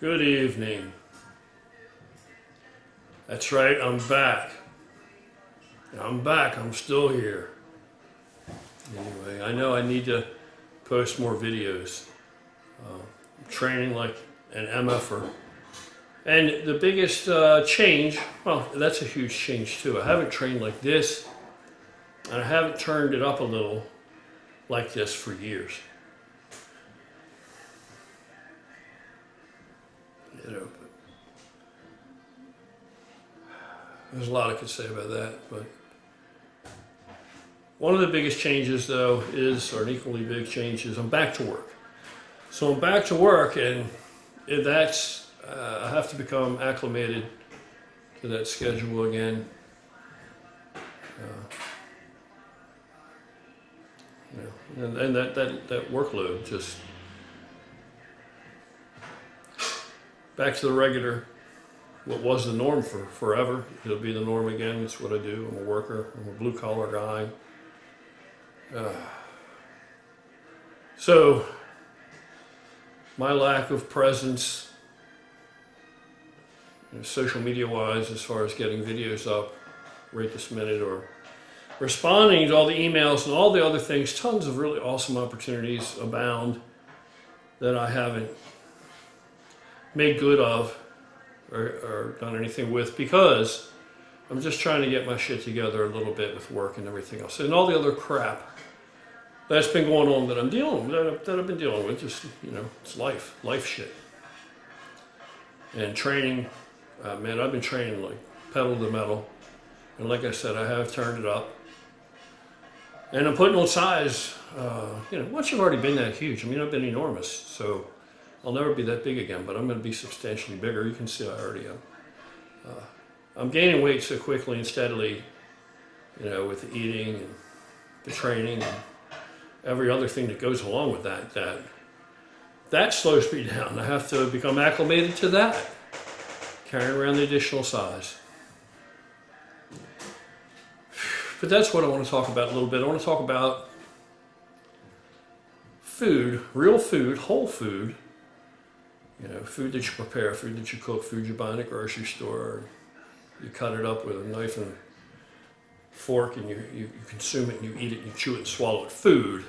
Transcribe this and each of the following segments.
Good evening. That's right, I'm back. I'm still here. Anyway, I know I need to post more videos. I'm training like an MFer. And the biggest change, well, that's a huge change too. I haven't trained like this, and I haven't turned it up a little like this for years. You know, there's a lot I could say about that, but one of the biggest changes though is, or an equally big change is, I'm back to work. So I'm back to work, and that's, I have to become acclimated to that schedule again. And that workload, just back to the regular, what was the norm for forever. It'll be the norm again. It's what I do. I'm a worker. I'm a blue collar guy. So my lack of presence, social media wise, as far as getting videos up right this minute, or responding to all the emails and all the other things, tons of really awesome opportunities abound that I haven't made good of or done anything with, because I'm just trying to get my shit together a little bit with work and everything else and all the other crap that's been going on that I'm dealing with, that I've been dealing with. Just, it's life shit. And training, man, I've been training like pedal to the metal, and like I said, I have turned it up, and I'm putting on size. Once you've already been that huge, I've been enormous, so I'll never be that big again, but I'm going to be substantially bigger. You can see I already am. I'm gaining weight so quickly and steadily, with the eating and the training and every other thing that goes along with that slows me down. I have to become acclimated to that, carrying around the additional size. But that's what I want to talk about a little bit. I want to talk about food, real food, whole food. Food that you prepare, food that you cook, food you buy in a grocery store. You cut it up with a knife and fork, and you consume it, and you eat it, and you chew it and swallow it. Food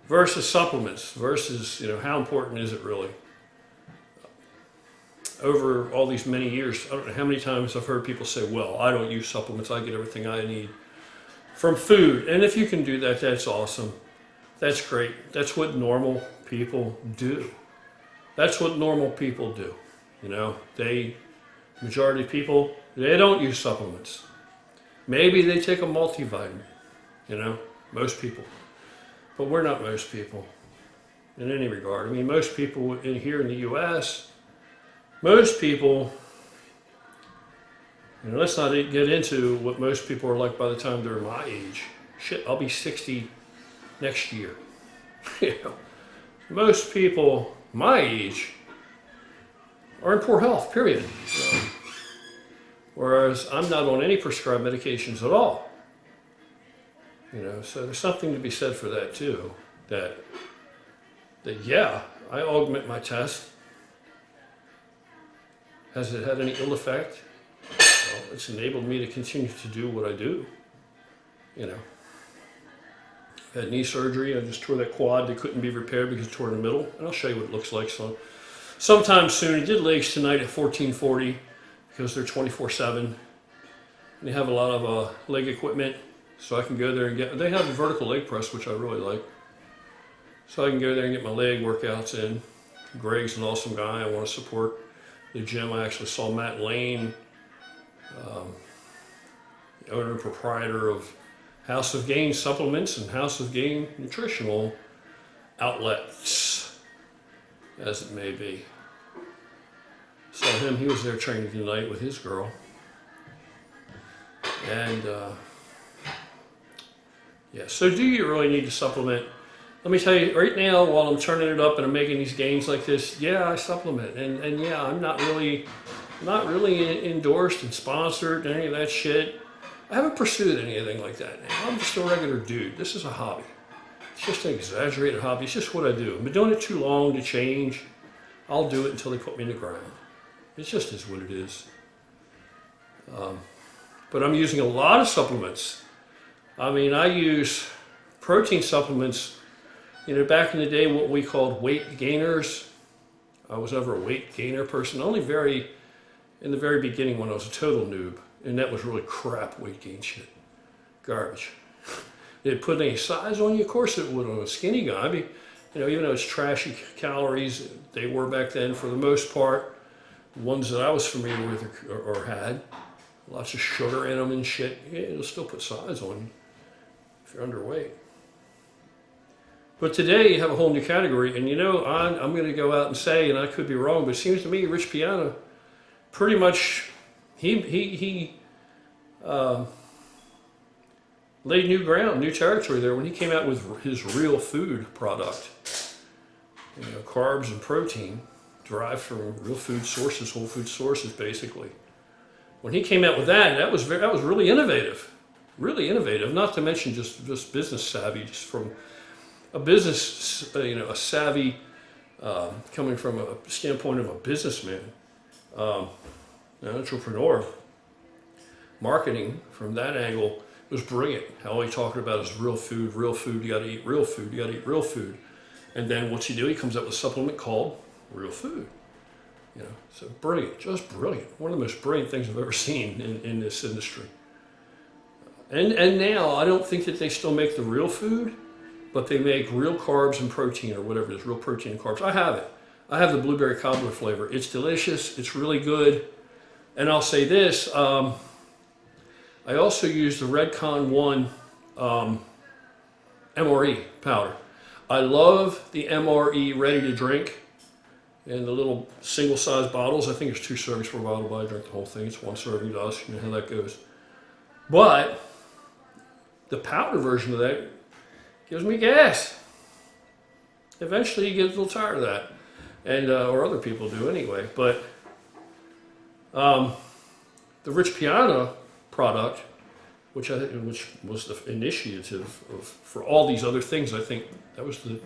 versus supplements versus, how important is it really? Over all these many years, I don't know how many times I've heard people say, well, I don't use supplements, I get everything I need from food. And if you can do that, that's awesome. That's great. That's what normal people do. That's what normal people do. Majority of people, they don't use supplements. Maybe they take a multivitamin, most people. But we're not most people in any regard. Most people here in the U.S., most people, let's not get into what most people are like by the time they're my age. Shit, I'll be 60 next year. Most people my age are in poor health, period. Whereas I'm not on any prescribed medications at all. So there's something to be said for that too. That yeah, I augment my test. Has it had any ill effect? Well, it's enabled me to continue to do what I do. I had knee surgery. I just tore that quad that couldn't be repaired because it tore in the middle. And I'll show you what it looks like. So sometime soon. I did legs tonight at 1440 because they're 24/7. And they have a lot of leg equipment. So I can go there and they have a vertical leg press, which I really like. So I can go there and get my leg workouts in. Greg's an awesome guy. I want to support the gym. I actually saw Matt Lane, the owner and proprietor of House of Gain Supplements and House of Gain Nutritional Outlets, as it may be. Saw him, he was there training tonight with his girl. And so do you really need to supplement? Let me tell you, right now, while I'm turning it up and I'm making these gains like this, yeah, I supplement. And yeah, I'm not really endorsed and sponsored and any of that shit. I haven't pursued anything like that now. I'm just a regular dude. This is a hobby. It's just an exaggerated hobby. It's just what I do. I've been doing it too long to change. I'll do it until they put me in the ground. It just is what it is. But I'm using a lot of supplements. I mean, I use protein supplements. You know, back in the day, what we called weight gainers. I was never a weight gainer person. Only in the very beginning when I was a total noob. And that was really crap weight gain shit. Garbage. Did it put any size on you? Of course it would on a skinny guy. I mean, you know, even though it's trashy calories, they were back then for the most part. The ones that I was familiar with or had. Lots of sugar in them and shit. Yeah, it'll still put size on you if you're underweight. But today you have a whole new category. And you know, I'm going to go out and say, and I could be wrong, but it seems to me Rich Piana pretty much, he laid new ground, new territory there when he came out with his real food product. You know, carbs and protein derived from real food sources, whole food sources, basically. When he came out with that, that was really innovative, really innovative. Not to mention just business savvy, just from a business, a savvy coming from a standpoint of a businessman, an entrepreneur. Marketing from that angle was brilliant. How he talked about his real food. You got to eat real food. You got to eat real food. And then what's he do? He comes up with a supplement called Real Food. You know, so brilliant, just brilliant. One of the most brilliant things I've ever seen in this industry. And now I don't think that they still make the real food, but they make real carbs and protein or whatever it is, real protein and carbs. I have it. I have the blueberry cobbler flavor. It's delicious. It's really good. And I'll say this. I also use the Redcon 1 MRE powder. I love the MRE ready to drink in the little single size bottles. I think it's 2 servings per bottle, but I drink the whole thing. It's 1 serving to us. You know how that goes. But the powder version of that gives me gas. Eventually you get a little tired of that. And, or other people do anyway. But the Rich Piana product, which was the initiative for all these other things, I think that was the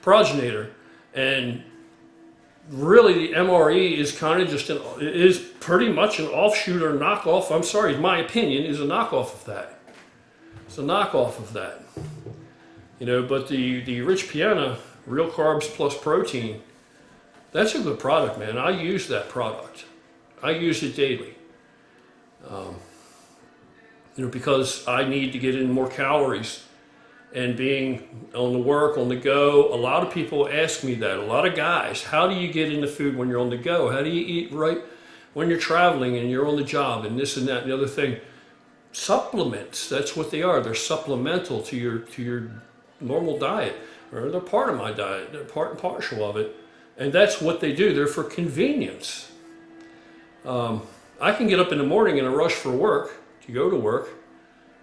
progenitor. And really the MRE is kind of just is pretty much an offshoot or knockoff. I'm sorry, my opinion is a knockoff of that. It's a knockoff of that. You know, but the Rich Piana, real carbs plus protein, that's a good product, man. I use that product. I use it daily. You know, because I need to get in more calories. And being on the work, on the go, a lot of people ask me that. A lot of guys, how do you get into food when you're on the go? How do you eat right when you're traveling and you're on the job and this and that and the other thing? Supplements, that's what they are. They're supplemental to your normal diet. Or they're part of my diet. They're part and partial of it. And that's what they do. They're for convenience. I can get up in the morning in a rush for work, to go to work,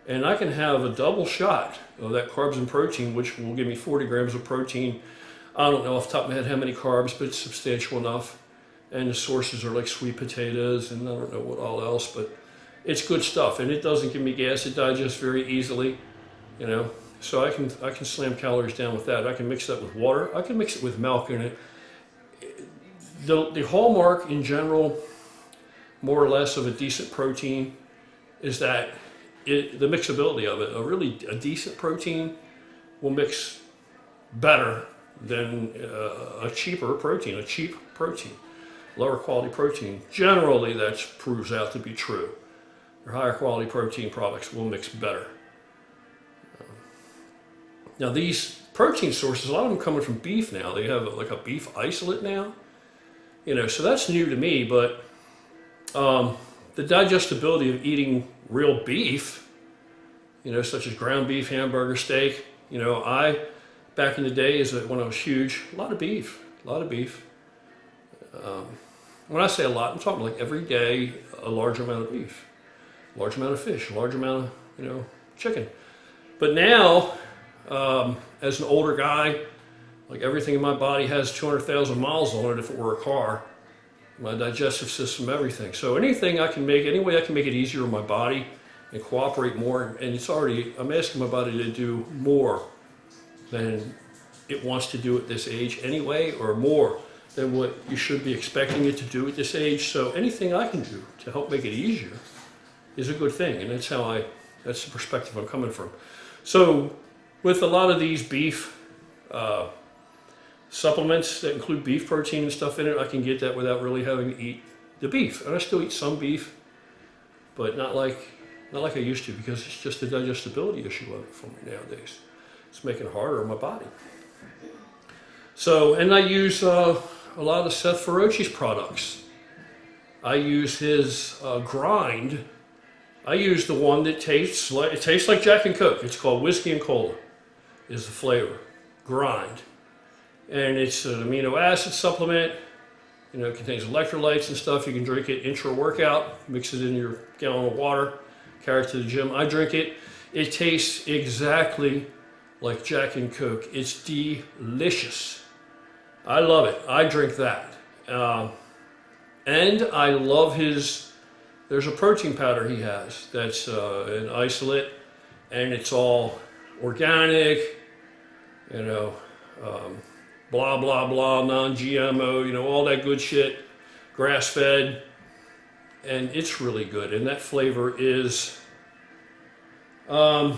and I can have a double shot of that carbs and protein, which will give me 40 grams of protein. I don't know off the top of my head how many carbs, but it's substantial enough. And the sources are like sweet potatoes and I don't know what all else, but it's good stuff. And it doesn't give me gas. It digests very easily, you know. So I can slam calories down with that. I can mix that with water. I can mix it with milk in it. The hallmark in general, more or less, of a decent protein is that the mixability of it. A decent protein will mix better than a cheap protein. Lower quality protein, generally that proves out to be true. Your higher quality protein products will mix better. Now these protein sources, a lot of them coming from beef now. They have like a beef isolate now. You know, so that's new to me, but the digestibility of eating real beef, you know, such as ground beef, hamburger, steak, you know, back in the day, when I was huge, a lot of beef. When I say a lot, I'm talking like every day, a large amount of beef, a large amount of fish, a large amount of, you know, chicken. But now, as an older guy, like everything in my body has 200,000 miles on it if it were a car. My digestive system, everything. So any way I can make it easier on my body and cooperate more, and I'm asking my body to do more than it wants to do at this age anyway, or more than what you should be expecting it to do at this age. So anything I can do to help make it easier is a good thing, and that's that's the perspective I'm coming from. So with a lot of these beef supplements that include beef protein and stuff in it, I can get that without really having to eat the beef. And I still eat some beef, but not like I used to, because it's just a digestibility issue of it for me nowadays. It's making it harder on my body. So, and I use a lot of Seth Ferrocci's products. I use his grind. I use the one that tastes like Jack and Coke. It's called Whiskey and Cola, is the flavor. Grind. And it's an amino acid supplement. You know, it contains electrolytes and stuff. You can drink it intra-workout, mix it in your gallon of water, carry it to the gym. I drink it. It tastes exactly like Jack and Coke. It's delicious. I love it. I drink that. And I love there's a protein powder he has that's an isolate, and it's all organic, you know, blah, blah, blah, non-GMO, you know, all that good shit, grass-fed, and it's really good. And that flavor is, you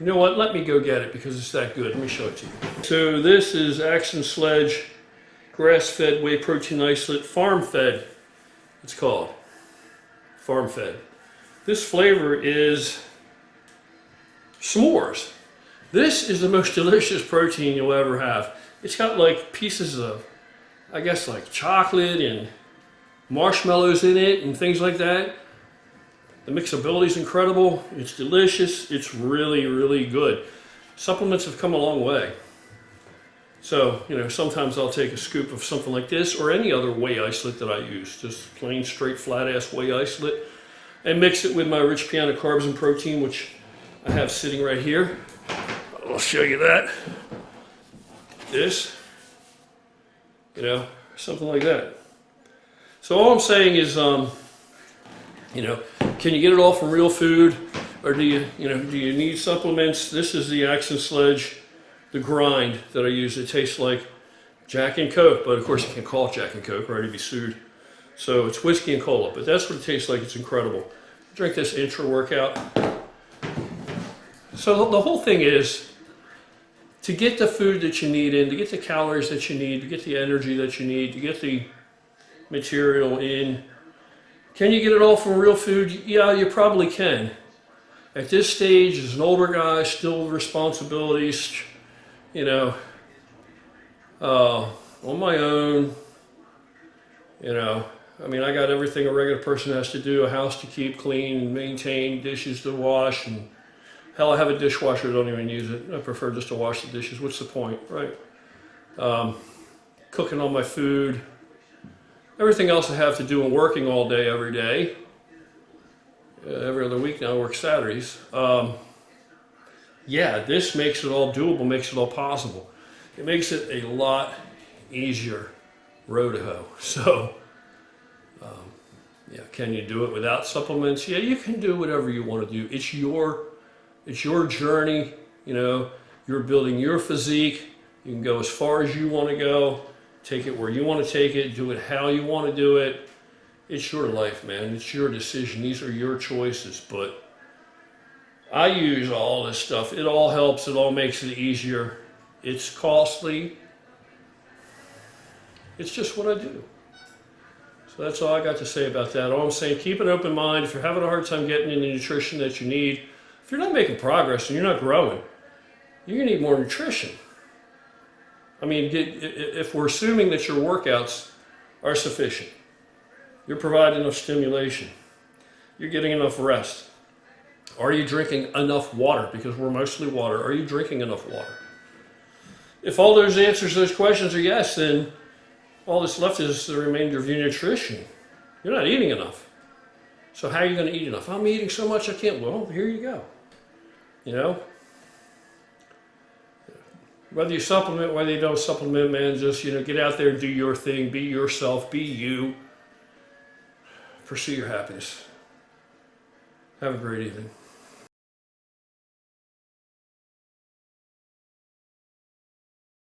know what, let me go get it because it's that good. Let me show it to you. So this is Axe and Sledge grass-fed whey protein isolate, farm-fed, it's called, farm-fed. This flavor is s'mores. This is the most delicious protein you'll ever have. It's got like pieces of, I guess, like chocolate and marshmallows in it and things like that. The mixability is incredible. It's delicious. It's really, really good. Supplements have come a long way. So, you know, sometimes I'll take a scoop of something like this or any other whey isolate that I use, just plain, straight, flat-ass whey isolate, and mix it with my Rich Piana carbs and protein, which I have sitting right here. I'll show you that. This, you know, something like that. So all I'm saying is, you know, can you get it all from real food, or do you need supplements? This is the Axe and Sledge, the grind that I use. It tastes like Jack and Coke, but of course you can't call it Jack and Coke, or I'd be sued. So it's whiskey and cola, but that's what it tastes like. It's incredible. Drink this intra-workout. So the whole thing is, to get the food that you need in, to get the calories that you need, to get the energy that you need, to get the material in, can you get it all from real food? Yeah, you probably can. At this stage, as an older guy, still with responsibilities, you know, on my own, you know, I mean, I got everything a regular person has to do, a house to keep clean and maintain, dishes to wash, and hell, I have a dishwasher, don't even use it. I prefer just to wash the dishes. What's the point, right? Cooking all my food. Everything else I have to do and working all day, every day. Every other week now I work Saturdays. Yeah, this makes it all doable, makes it all possible. It makes it a lot easier road to hoe. So, yeah, can you do it without supplements? Yeah, you can do whatever you want to do. It's your journey, you know, you're building your physique. You can go as far as you want to go, take it where you want to take it, do it how you want to do it. It's your life, man. It's your decision. These are your choices. But I use all this stuff. It all helps. It all makes it easier. It's costly. It's just what I do. So that's all I got to say about that. All I'm saying, keep an open mind. If you're having a hard time getting in the nutrition that you need, if you're not making progress and you're not growing, you're going to need more nutrition. I mean, if we're assuming that your workouts are sufficient, you're providing enough stimulation, you're getting enough rest, are you drinking enough water? Because we're mostly water. Are you drinking enough water? If all those answers to those questions are yes, then all that's left is the remainder of your nutrition. You're not eating enough. So how are you going to eat enough? I'm eating so much I can't. Well, here you go. You know? Whether you supplement, whether you don't supplement, man, just, you know, get out there and do your thing. Be yourself. Be you. Pursue your happiness. Have a great evening.